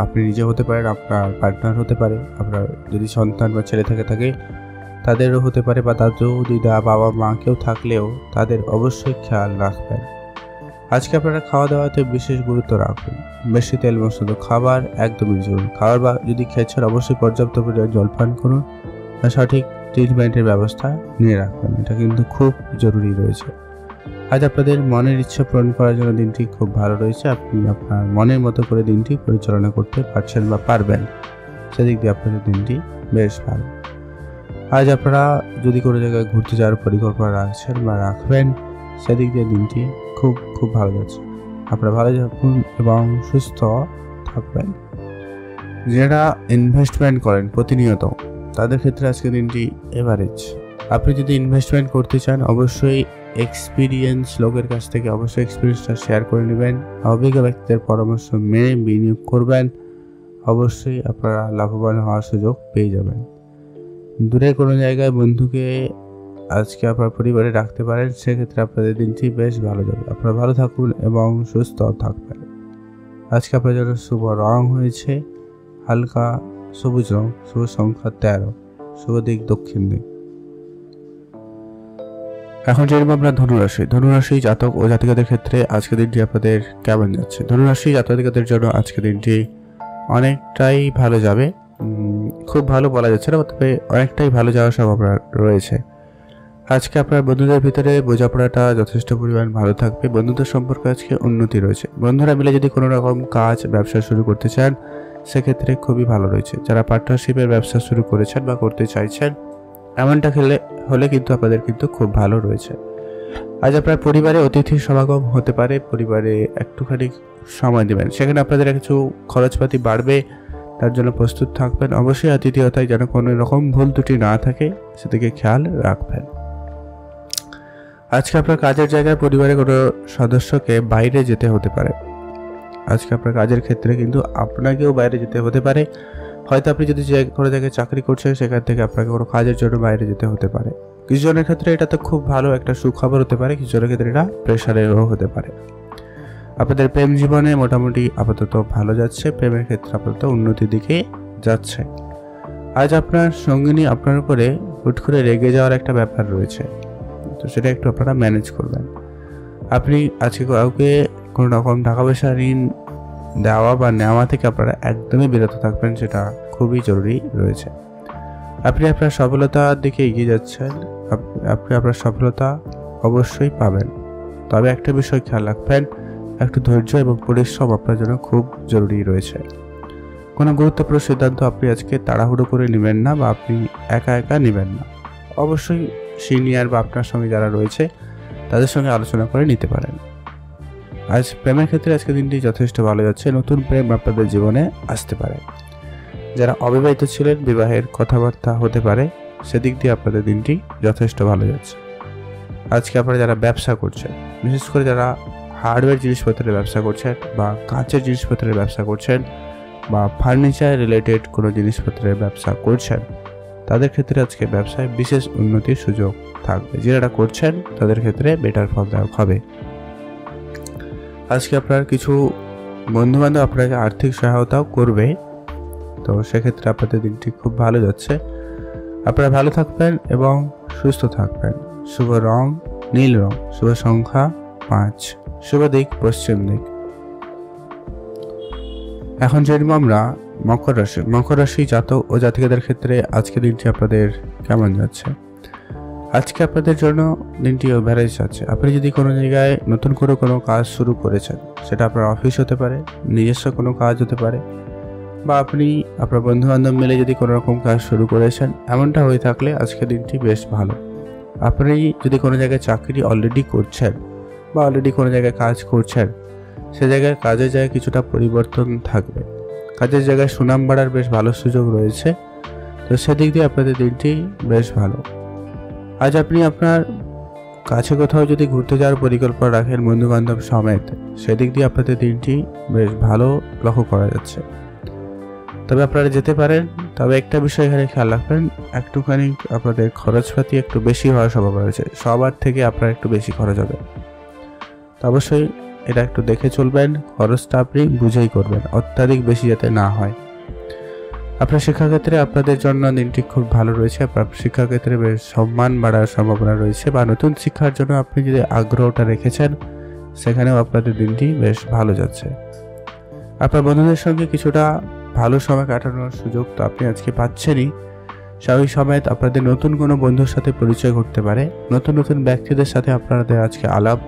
[SPEAKER 1] আপনি নিজে হতে পারেন, আপনার পার্টনার হতে পারে, আপনার যদি সন্তান বা ছেলে থাকে তাদেরও হতে পারে, বা দাদু দিদা বাবা মা কেউ থাকলেও তাদের অবশ্যই খেয়াল রাখবেন। আজকে আপনারা খাওয়া দাওয়াতে বিশেষ গুরুত্ব রাখুন। বেশি তেল মশলা খাবার একদমই জরুরি। খাবার বা যদি খেয়েছেন অবশ্যই পর্যাপ্ত পরিমাণে জল পান করুন, সঠিক ট্রিটমেন্টের ব্যবস্থা নিয়ে রাখবেন, এটা কিন্তু খুব জরুরি রয়েছে। আজ আপনাদের মনের ইচ্ছা পূরণ করার জন্য দিনটি খুব ভালো রয়েছে। আপনি আপনার মনের মতো করে দিনটি পরিচালনা করতে পারছেন বা পারবেন, সেদিক দিয়ে আপনাদের দিনটি বেশ ভালো। আজ আপনারা যদি কোনো জায়গায় ঘুরতে যাওয়ার পরিকল্পনা রাখছেন বা রাখবেন, সেদিক দিয়ে দিনটি খুব ভালো যাচ্ছে। আপনারা ভালো থাকুন এবং সুস্থ থাকবেন। যারা ইনভেস্টমেন্ট করেন প্রতিনিয়ত, তাদের ক্ষেত্রে আজকে দিনটি এভারেজ। আপনি যদি ইনভেস্টমেন্ট করতে চান অবশ্যই এক্সপিরিয়েন্স লোকের কাছ থেকে অবশ্যই এক্সপিরিয়েন্সটা শেয়ার করে নেবেন। অভিজ্ঞ ব্যক্তিদের পরামর্শ মেনে বিনিয়োগ করবেন, অবশ্যই আপনারা লাভবান হওয়ার সুযোগ পেয়ে যাবেন। দূরে কোনো জায়গায় বন্ধুকে আজকে আপনার পরিবারে রাখতে পারেন, সেক্ষেত্রে আপনাদের দিনটি বেশ ভালো যাবে। আপনারা ভালো থাকুন এবং সুস্থ থাকবেন। আজকে আপনার জন্য শুভ রং হয়েছে হালকা সবুজ রং, শুভ সংখ্যা 13, শুভ দিক দক্ষিণ দিক। এখন জানবো আমরা ধনুরাশি জাতক ও জাতিকাদের ক্ষেত্রে আজকের দিনটি আপনাদের কেমন যাচ্ছে। ধনুরাশি জাতকাদের জন্য আজকের দিনটি অনেকটাই ভালো যাবে। খুব ভালো বলা যাচ্ছে না, তবে অনেকটাই ভালো যাওয়ার সম্ভাবনা রয়েছে। আজকে আপনার বন্ধুদের ভিতরে বোঝাপড়াটা যথেষ্ট পরিমাণ ভালো থাকবে। বন্ধুদের সম্পর্কে আজকে উন্নতি রয়েছে। বন্ধুরা মিলে যদি কোনো রকম কাজ ব্যবসা শুরু করতে চান, সেক্ষেত্রে খুবই ভালো রয়েছে। যারা পার্টনারশিপের ব্যবসা শুরু করেছেন বা করতে চাইছেন, এমনটা হলে কিন্তু আপনাদের কিন্তু খুব ভালো রয়েছে। আজ আপনার পরিবারে অতিথির সমাগম হতে পারে, পরিবারে একটুখানি সময় দেবেন, সেখানে আপনাদের কিছু খরচপাতি বাড়বে, তার জন্য প্রস্তুত থাকবেন। অবশ্যই আতিথেয়তায় যেন কোনো রকম ভুল ত্রুটি না থাকে, সেদিকে খেয়াল রাখবেন। আজকে আপনার কাজের জায়গায় পরিবারের কোনো সদস্যকে বাইরে যেতে হতে পারে। আজকে আপনার কাজের ক্ষেত্রে কিন্তু আপনাকেও বাইরে যেতে হতে পারে। হয়তো আপনি যদি কোনো জায়গায় চাকরি করছেন, সেখান থেকে আপনাকে কোনো কাজের জন্য বাইরে যেতে হতে পারে। কিছু জনের ক্ষেত্রে এটা তো খুব ভালো একটা সুখবর হতে পারে, কিছু জনের ক্ষেত্রে এটা প্রেশারেরও হতে পারে। আপনাদের প্রেম জীবনে মোটামুটি আপাতত ভালো যাচ্ছে, প্রেমের ক্ষেত্রে আপাতত উন্নতির দিকে যাচ্ছে। আজ আপনার সঙ্গিনী আপনার উপরে হুট করে রেগে যাওয়ার একটা ব্যাপার রয়েছে, তো সেটা একটু আপনারা ম্যানেজ করবেন। আপনি আজকে কাউকে কোনো রকম টাকা পয়সা ঋণ দেওয়া বা নেওয়া থেকে আপনারা একদমই বিরত থাকবেন, সেটা খুবই জরুরি রয়েছে। আপনি আপনার সফলতার দিকে এগিয়ে যাচ্ছেন, আপনি আপনার সফলতা অবশ্যই পাবেন। তবে একটা বিষয় খেয়াল রাখবেন, একটু ধৈর্য এবং পরিশ্রম আপনার জন্য খুব জরুরি রয়েছে। কোনো গুরুত্বপূর্ণ সিদ্ধান্ত আপনি আজকে তাড়াহুড়ো করে নেবেন না বা আপনি একা নেবেন না। অবশ্যই সিনিয়র বা আপনার সঙ্গে যারা রয়েছে তাদের সঙ্গে আলোচনা করে নিতে পারেন। আজ প্রেমের ক্ষেত্রে আজকে দিনটি যথেষ্ট ভালো যাচ্ছে। নতুন প্রেম আপনাদের জীবনে আসতে পারে। যারা অবিবাহিত ছিলেন, বিবাহের কথাবার্তা হতে পারে, সেদিক দিয়ে আপনাদের দিনটি যথেষ্ট ভালো যাচ্ছে। আজকে আপনারা যারা ব্যবসা করছেন, বিশেষ করে যারা হার্ডওয়্যার জিনিসপত্রের ব্যবসা করছেন বা কাঁচের জিনিসপত্রের ব্যবসা করছেন বা ফার্নিচার রিলেটেড কোনো জিনিসপত্রের ব্যবসা করছেন, তাদের ক্ষেত্রে আজকে ব্যবসায় বিশেষ উন্নতির সুযোগ থাকবে। যারা করছেন তাদের ক্ষেত্রে বেটার ফলদায়ক হবে। আজকে আপনার কিছু বন্ধুবান্ধব আপনাকে আর্থিক সহায়তাও করবে, তো সেক্ষেত্রে আপনাদের দিনটি খুব ভালো যাচ্ছে। আপনারা ভালো থাকবেন এবং সুস্থ থাকবেন। শুভ রং নীল রং, শুভ সংখ্যা 5, শুভ দিক পশ্চিম দিক। এখন জানবো আমরা মকর রাশি। মকর রাশি জাতক ও জাতিকাদের ক্ষেত্রে আজকে দিনটি আপনাদের কেমন যাচ্ছে? আজকে আপনাদের জন্য দিনটি এভারেজ যাচ্ছে। আপনি যদি কোনো জায়গায় নতুন করে কোনো কাজ শুরু করেছেন, সেটা আপনার অফিস হতে পারে, নিজস্ব কোনো কাজ হতে পারে, বা আপনি আপনার বন্ধুবান্ধব মিলে যদি কোনো রকম কাজ শুরু করেছেন, এমনটা হয়ে থাকলে আজকে দিনটি বেশ ভালো। আপনি যদি কোনো জায়গায় চাকরি অলরেডি করছেন বা অলরেডি কোনো জায়গায় কাজ করছেন, সে জায়গায় কাজের জায়গায় কিছুটা পরিবর্তন থাকবে। কাজের জায়গায় সুনাম বাড়ার বেশ ভালো সুযোগ রয়েছে, তো সেদিক দিয়ে আপনাদের দিনটি বেশ ভালো। আজ আপনি আপনার কাছে কোথাও যদি ঘুরতে যাওয়ার পরিকল্পনা রাখেন বন্ধুবান্ধব সমেত, সেদিক দিয়ে আপনাদের দিনটি বেশ ভালো লক্ষ্য করা যাচ্ছে। তবে আপনারা যেতে পারেন, তবে একটা বিষয় এখানে খেয়াল রাখবেন, একটুখানি আপনাদের খরচপাতি একটু বেশি হওয়ার সম্ভাবনা রয়েছে। সবার থেকে আপনার একটু বেশি খরচ হবে, তো অবশ্যই এটা একটু দেখে চলবেন। খরচটা আপনি বুঝেই করবেন, অত্যাধিক বেশি যাতে না হয়। আপনার শিক্ষাক্ষেত্রে আপনাদের জন্য দিনটি খুব ভালো রয়েছে। আপনার শিক্ষাক্ষেত্রে বেশ সম্মান বাড়ার সম্ভাবনা রয়েছে, বা নতুন শিক্ষার জন্য আপনি যদি আগ্রহটা রেখেছেন, সেখানেও আপনাদের দিনটি বেশ ভালো যাচ্ছে। আপনার বন্ধুদের সঙ্গে কিছুটা ভালো সময় কাটানোর সুযোগ তো আপনি আজকে পাচ্ছেনই। সেই সময় আপনাদের নতুন কোনো বন্ধুর সাথে পরিচয় ঘটতে পারে, নতুন নতুন ব্যক্তিদের সাথে আপনাদের আজকে আলাপ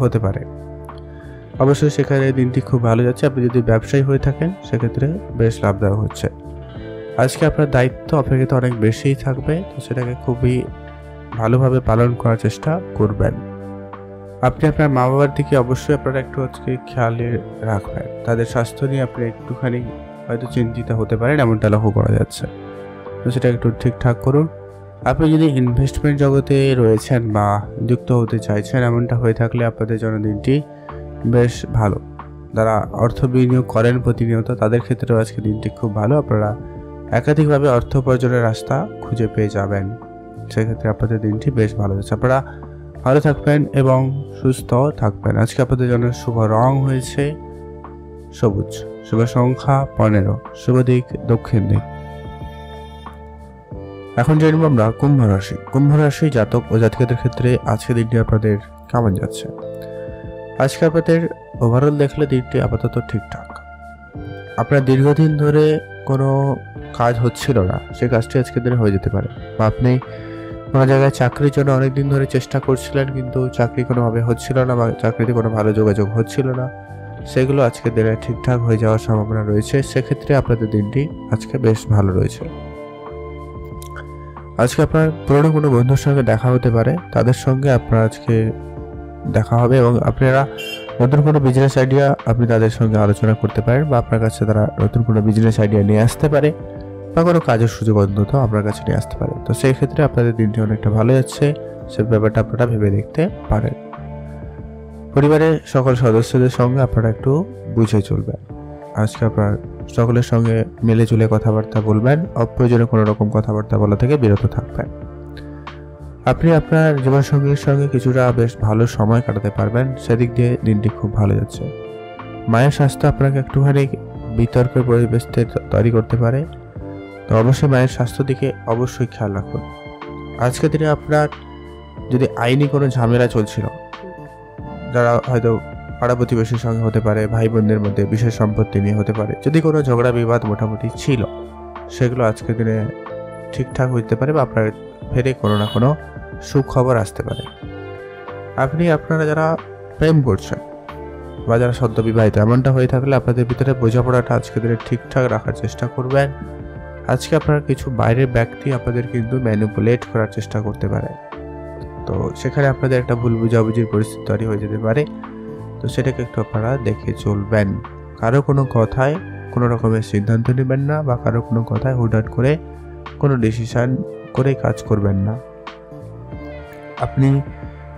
[SPEAKER 1] হতে পারে। অবশ্যই সেখানে দিনটি খুব ভালো যাচ্ছে। আপনি যদি ব্যবসায়ী হয়ে থাকেন, সেক্ষেত্রে বেশ লাভদায়ক হচ্ছে। আজকে আপনার দায়িত্ব অপেক্ষাকৃত অনেক বেশিই থাকবে, তো সেটাকে খুবই ভালোভাবে পালন করার চেষ্টা করবেন। আপনি আপনার মা বাবার দিকে অবশ্যই আপনারা একটু আজকে খেয়াল রাখবেন। তাদের স্বাস্থ্য নিয়ে আপনি একটুখানি হয়তো চিন্তিত হতে পারেন, এমনটা লক্ষ্য করা যাচ্ছে, তো সেটা একটু ঠিকঠাক করুন। আপনি যদি ইনভেস্টমেন্ট জগতে রয়েছেন বা যুক্ত হতে চাইছেন, এমনটা হয়ে থাকলে আপনাদের জন্য দিনটি বেশ ভালো। যারা অর্থ বিনিয়োগ করেন প্রতিনিয়ত, তাদের ক্ষেত্রেও আজকে দিনটি খুব ভালো। আপনারা একাধিকভাবে অর্থ উপার্জনের রাস্তা খুঁজে পেয়ে যাবেন, সেক্ষেত্রে আপনাদের দিনটি বেশ ভালো যাচ্ছে। আপনারা ভালো থাকবেন এবং সুস্থ থাকবেন। আজকে আপনাদের জন্য শুভ রং হয়েছে সবুজ, শুভ সংখ্যা 15, শুভ দিক দক্ষিণ দিক। এখন জানবো আমরা কুম্ভ রাশি। কুম্ভ রাশি জাতক ও জাতিকাদের ক্ষেত্রে আজকে দিনটি আপনাদের কেমন যাচ্ছে? আজকে আপনাদের ওভারঅল দেখলে দিনটি আপাতত ঠিকঠাক। আপনার দীর্ঘদিন ধরে কোনো কাজ হচ্ছিল না, সেই কাজটি আজকে দিনে হয়ে যেতে পারে। বা আপনি কোনো জায়গায় চাকরির জন্য অনেকদিন ধরে চেষ্টা করছিলেন, কিন্তু চাকরি কোনোভাবে হচ্ছিল না বা চাকরিতে কোনো ভালো যোগাযোগ হচ্ছিল না, সেগুলো আজকে দিনে ঠিকঠাক হয়ে যাওয়ার সম্ভাবনা রয়েছে। সেক্ষেত্রে আপনাদের দিনটি আজকে বেশ ভালো রয়েছে। আজকে আপনার পুরনো কোনো বন্ধুর সঙ্গে দেখা হতে পারে, তাদের সঙ্গে আপনার আজকে দেখা হবে এবং আপনারা নতুন কোনো বিজনেস আইডিয়া আপনি তাদের সঙ্গে আলোচনা করতে পারেন, বা আপনার কাছে তারা নতুন কোনো বিজনেস আইডিয়া নিয়ে আসতে পারে, বা কোনো কাজের সুযোগ অন্তত আপনার কাছে নিয়ে আসতে পারে। তো সেই ক্ষেত্রে আপনাদের দিনটি অনেকটা ভালো যাচ্ছে, সে ব্যাপারটা আপনারা ভেবে দেখতে পারেন। পরিবারের সকল সদস্যদের সঙ্গে আপনারা একটু বুঝে চলবেন। আজকে আপনার সকলের সঙ্গে মিলে চলে কথাবার্তা বলবেন, অপ্রয়োজনে কোনো রকম কথাবার্তা বলা থেকে বিরত থাকবেন। আপনি আপনার জীবনসঙ্গীর সঙ্গে কিছুটা বেশ ভালো সময় কাটাতে পারবেন, সেদিক দিয়ে দিনটি খুব ভালো যাচ্ছে। মায়ের স্বাস্থ্য আপনাকে একটুখানি বিতর্কের পরিবেশ তৈরি করতে পারে, তো অবশ্যই মায়ের স্বাস্থ্য দিকে অবশ্যই খেয়াল রাখুন। আজকের দিনে আপনার যদি আইনি কোনো ঝামেলা চলছিল, যারা হয়তো পাড়া প্রতিবেশীর সঙ্গে হতে পারে, ভাই বোনদের মধ্যে বিশেষ সম্পত্তি নিয়ে হতে পারে, যদি কোনো ঝগড়া বিবাদ মোটামুটি ছিল, সেগুলো আজকের দিনে ঠিকঠাক হইতে পারে বা আপনার ফেরে কোনো না কোনো সুখবর আসতে পারে। আপনি আপনারা যারা প্রেম করছেন বা যারা সদ্য বিবাহিত, এমনটা হয়ে থাকলে আপনাদের ভিতরে বোঝাপড়াটা আজকের দিনে ঠিকঠাক রাখার চেষ্টা করবেন। আজকে আপনারা কিছু বাইরের ব্যক্তি আপনাদের কিন্তু ম্যানিপুলেট করার চেষ্টা করতে পারে, তো সেখানে আপনাদের একটা ভুল বুঝাবুঝির পরিস্থিতি তৈরি হয়ে যেতে পারে, তো সেটাকে একটু আপনারা দেখে চলবেন। কারো কোনো কথায় কোনো রকমের সিদ্ধান্ত নেবেন না, বা কারো কোনো কথায় হুটহাট করে কোনো ডিসিশন করে কাজ করবেন না। আপনি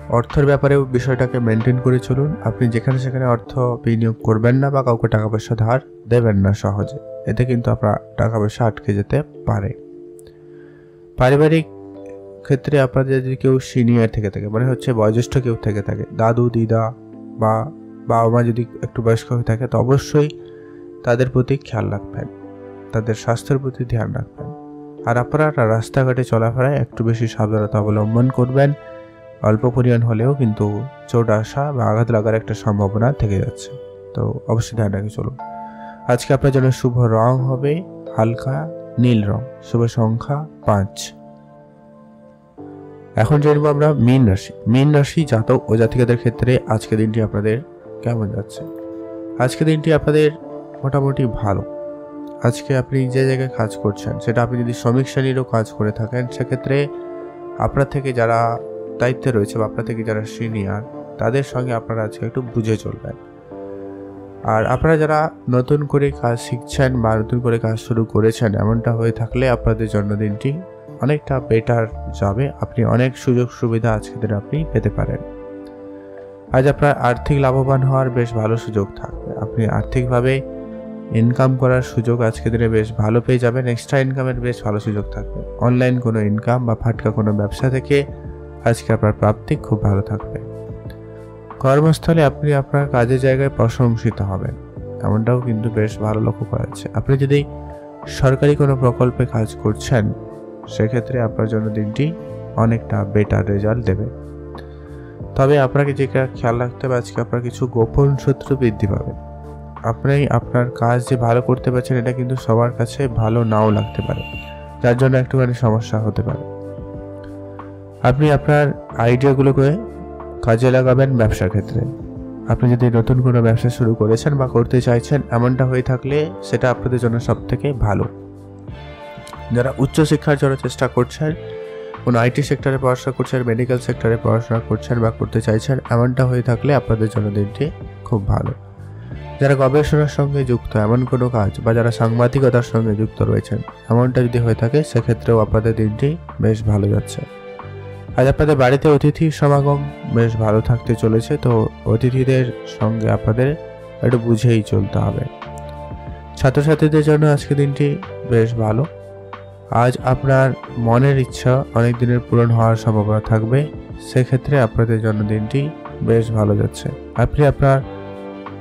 [SPEAKER 1] অর্থের ব্যাপারেও বিষয়টাকে মেনটেন করে চলুন। আপনি যেখানে সেখানে অর্থ বিনিয়োগ করবেন না বা কাউকে টাকা পয়সা ধার দেবেন না সহজে, এতে কিন্তু আপনার টাকা পয়সা আটকে যেতে পারে। পারিবারিক ক্ষেত্রে আপনাদের যদি কেউ সিনিয়র থেকে থাকে, মানে হচ্ছে বয়োজ্যেষ্ঠ কেউ থেকে থাকে, দাদু দিদা বা বাবা মা যদি একটু বয়স্ক হয়ে থাকে, তো অবশ্যই তাদের প্রতি খেয়াল রাখবেন, তাদের স্বাস্থ্যের প্রতি ধ্যান রাখবেন। আর আপনারা রাস্তাঘাটে চলাফেরায় একটু বেশি সাবধানতা অবলম্বন করবেন। অল্প পরিমাণ হলেও কিন্তু চোট আসা বা আঘাত লাগার একটা সম্ভাবনা থেকে যাচ্ছে, তো অবশ্যই ধ্যান রেখে চলুন। আজকে আপনার জন্য শুভ রং হবে হালকা নীল রং, শুভ সংখ্যা 5। এখন জানবো আমরা মীন রাশি। মীন রাশি জাতক ও জাতিকাদের ক্ষেত্রে আজকের দিনটি আপনাদের কেমন যাচ্ছে? আজকের দিনটি আপনাদের মোটামুটি ভালো। আজকে আপনি যে জায়গায় কাজ করছেন, সেটা আপনি যদি শ্রমিক শ্রেণীরও কাজ করে থাকেন, সেক্ষেত্রে আপনার থেকে যারা দায়িত্বে রয়েছে বা আপনার থেকে যারা সিনিয়র, তাদের সঙ্গে আপনারা আজকে একটু বুঝে চলবেন। আর আপনারা যারা নতুন করে কাজ শিখছেন বা নতুন করে কাজ শুরু করেছেন, এমনটা হয়ে থাকলে আপনাদের জন্মদিনটি অনেকটা বেটার যাবে। আপনি অনেক সুযোগ সুবিধা আজকের দিনে আপনি পেতে পারেন। আজ আপনার আর্থিক লাভবান হওয়ার বেশ ভালো সুযোগ থাকবে। আপনি আর্থিকভাবে ইনকাম করার সুযোগ আজকের দিনে বেশ ভালো পেয়ে যাবেন। এক্সট্রা ইনকামের বেশ ভালো সুযোগ থাকবে। অনলাইন কোনো ইনকাম বা ফাটকা কোনো ব্যবসা থেকে আজকে আপনার প্রাপ্তি খুব ভালো থাকবে। কর্মস্থলে আপনি আপনার কাজের জায়গায় প্রশংসিত হবেন, এমনটাও কিন্তু বেশ ভালো লক্ষ্য করা যাচ্ছে। আপনি যদি সরকারি কোনো প্রকল্পে কাজ করছেন, সেক্ষেত্রে আপনার জন্য দিনটি অনেকটা বেটার রেজাল্ট দেবে। তবে আপনাকে যেটা খেয়াল রাখতে হবে, আজকে আপনার কিছু গোপন শত্রু বৃদ্ধি পাবে। আপনি আপনার কাজ যে ভালো করতে পারছেন, এটা কিন্তু সবার কাছে ভালো নাও লাগতে পারে, যার জন্য একটুখানি সমস্যা হতে পারে। আপনি আপনার আইডিয়াগুলোকে কাজে লাগাবেন ব্যবসার ক্ষেত্রে। আপনি যদি নতুন কোনো ব্যবসা শুরু করেছেন বা করতে চাইছেন, এমনটা হয়ে থাকলে সেটা আপনাদের জন্য সব থেকে ভালো। যারা উচ্চশিক্ষার জন্য চেষ্টা করছেন, কোনো আইটি সেক্টরে পড়াশোনা করছেন, মেডিকেল সেক্টরে পড়াশোনা করছেন বা করতে চাইছেন, এমনটা হয়ে থাকলে আপনাদের জন্য দিনটি খুব ভালো। যারা গবেষণার সঙ্গে যুক্ত এমন কোনো কাজ বা যারা সাংবাদিকতার সঙ্গে যুক্ত রয়েছেন, এমনটা যদি হয়ে থাকে, সেক্ষেত্রেও আপনাদের দিনটি বেশ ভালো যাচ্ছে। আজ আপনাদের বাড়িতে অতিথি সমাগম বেশ ভালো থাকতে চলেছে, তো অতিথিদের সঙ্গে আপনাদের একটু বুঝেই চলতে হবে। ছাত্রছাত্রীদের জন্য আজকে দিনটি বেশ ভালো। আজ আপনার মনের ইচ্ছা অনেক দিনের পূরণ হওয়ার সম্ভাবনা থাকবে, সেক্ষেত্রে আপনাদের জন্য দিনটি বেশ ভালো যাচ্ছে। আপনি আপনার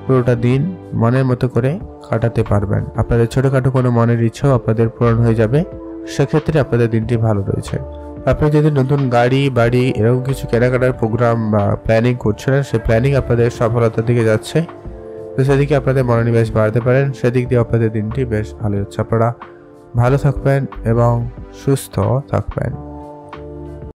[SPEAKER 1] পুরোটা দিন মনের মতো করে কাটাতে পারবেন। আপনাদের ছোটোখাটো কোনো মনের ইচ্ছাও আপনাদের পূরণ হয়ে যাবে, সেক্ষেত্রে আপনাদের দিনটি ভালো রয়েছে। আপনি যদি নতুন গাড়ি বাড়ি এরকম কিছু কেনাকাটার প্রোগ্রাম বা প্ল্যানিং করছেন, সেই প্ল্যানিং আপনাদের সফলতার দিকে যাচ্ছে, তো সেদিকে আপনাদের মনোনিবেশ বাড়াতে পারেন। সেদিক দিয়ে আপনাদের দিনটি বেশ ভালো যাচ্ছে। আপনারা ভালো থাকবেন এবং সুস্থ থাকবেন।